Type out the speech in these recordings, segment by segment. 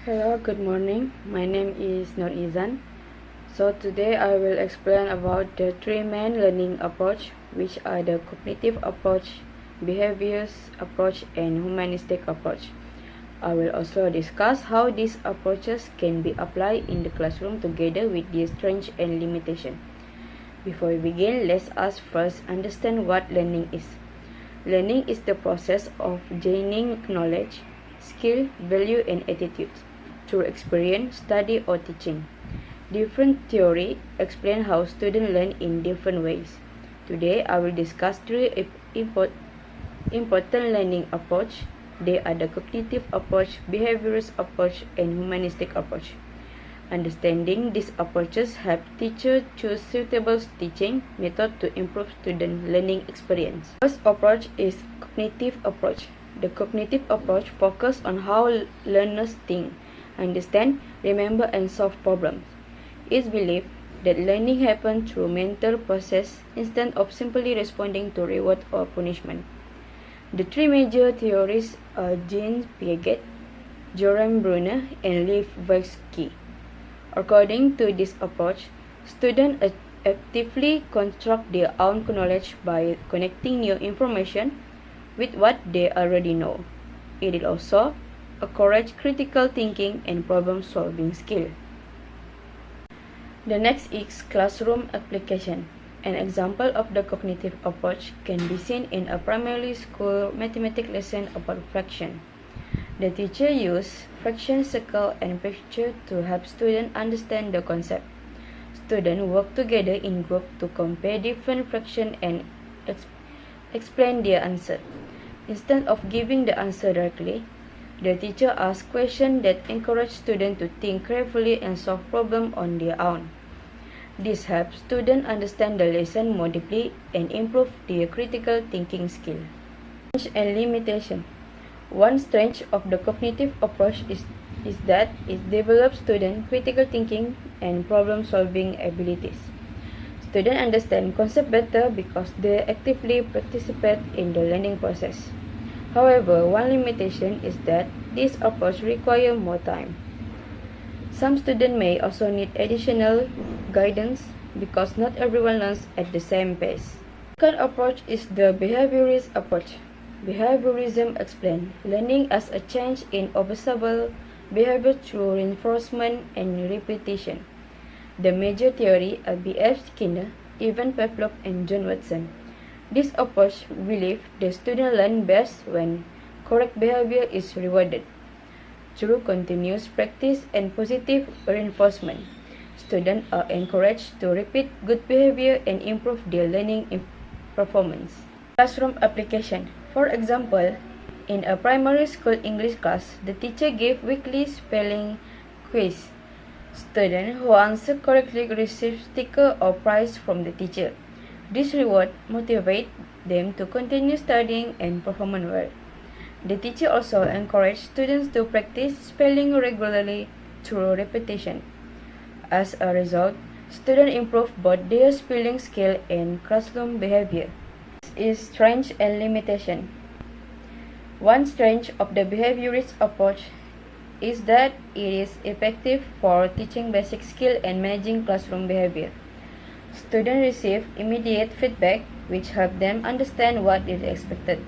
Hello, good morning. My name is Nur Izan. So today I will explain about the three main learning approach, which are the cognitive approach, behaviors approach, and humanistic approach. I will also discuss how these approaches can be applied in the classroom together with their strengths and limitations. Before we begin, let us first understand what learning is. Learning is the process of gaining knowledge, skill, value, and attitudes through experience, study, or teaching. Different theories explain how students learn in different ways. Today, I will discuss three important learning approaches. They are the cognitive approach, behaviorist approach, and humanistic approach. Understanding these approaches help teachers choose suitable teaching method to improve student learning experience. First approach is cognitive approach. The cognitive approach focuses on how learners think, understand, remember, and solve problems. It's believed that learning happens through mental process instead of simply responding to reward or punishment. The three major theories are Jean Piaget, Jerome Bruner, and Lev Vygotsky. According to this approach, students actively construct their own knowledge by connecting new information with what they already know. It is also encourages critical thinking and problem-solving skill. The next is classroom application. An example of the cognitive approach can be seen in a primary school mathematics lesson about fraction. The teacher uses fraction circle and picture to help students understand the concept. Students work together in groups to compare different fractions and explain their answer. Instead of giving the answer directly, the teacher asks questions that encourage students to think carefully and solve problems on their own. This helps students understand the lesson more deeply and improve their critical thinking skill. Strength and limitation. One strength of the cognitive approach is that it develops student critical thinking and problem-solving abilities. Students understand concepts better because they actively participate in the learning process. However, one limitation is that this approach requires more time. Some students may also need additional guidance because not everyone learns at the same pace. The second approach is the behaviorist approach. Behaviorism explains learning as a change in observable behavior through reinforcement and repetition. The major theory are B.F. Skinner, Ivan Pavlov, and John Watson. This approach believes the student learn best when correct behavior is rewarded. Through continuous practice and positive reinforcement, students are encouraged to repeat good behavior and improve their learning performance. Classroom application. For example, in a primary school English class, the teacher gave weekly spelling quiz. Students who answer correctly receive sticker or prize from the teacher. This reward motivates them to continue studying and perform well. The teacher also encourages students to practice spelling regularly through repetition. As a result, students improve both their spelling skill and classroom behavior. Is strength and limitation. One strength of the behaviorist approach is that it is effective for teaching basic skill and managing classroom behavior. Students receive immediate feedback which help them understand what is expected.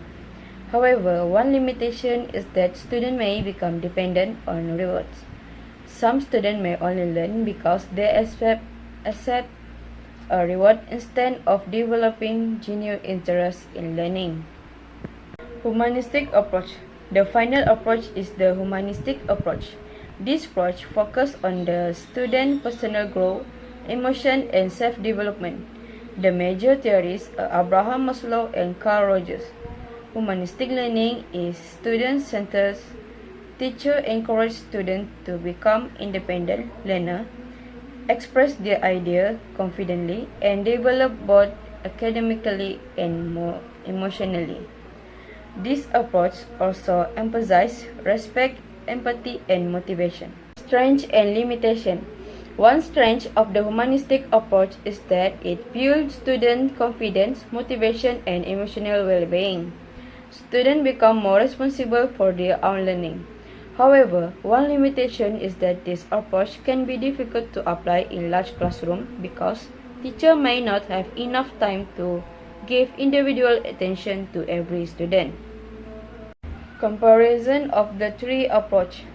However, one limitation is that students may become dependent on rewards. Some students may only learn because they accept a reward instead of developing genuine interest in learning. Humanistic approach. The final approach is the humanistic approach. This approach focuses on the student's personal growth, emotion, and self-development. The major theories are Abraham Maslow and Carl Rogers. Humanistic learning is student-centered. Teachers encourage students to become independent learners, express their ideas confidently, and develop both academically and more emotionally. This approach also emphasizes respect, empathy, and motivation. Strength and limitation. One strength of the humanistic approach is that it builds student confidence, motivation, and emotional well-being. Students become more responsible for their own learning. However, one limitation is that this approach can be difficult to apply in large classrooms because teachers may not have enough time to give individual attention to every student. Comparison of the three approaches.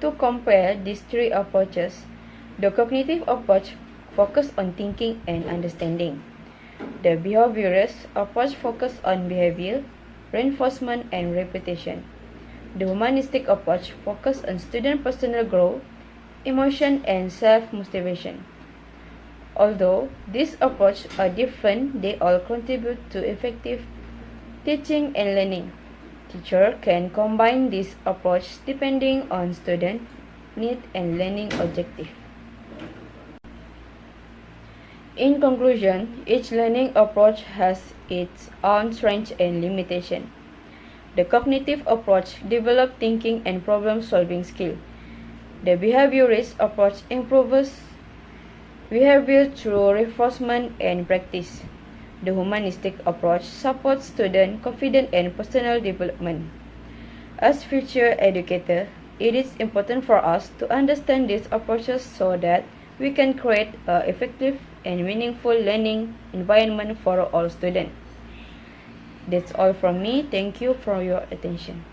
To compare these three approaches, the cognitive approach focuses on thinking and understanding. The behaviorist approach focuses on behavior, reinforcement, and repetition. The humanistic approach focuses on student personal growth, emotion, and self-motivation. Although these approaches are different, they all contribute to effective teaching and learning. Teacher can combine this approach depending on student need and learning objective. In conclusion, each learning approach has its own strengths and limitations. The cognitive approach develops thinking and problem-solving skill. The behaviorist approach improves behavior through reinforcement and practice. The humanistic approach supports student confidence and personal development. As future educators, it is important for us to understand these approaches so that we can create an effective and meaningful learning environment for all students. That's all from me. Thank you for your attention.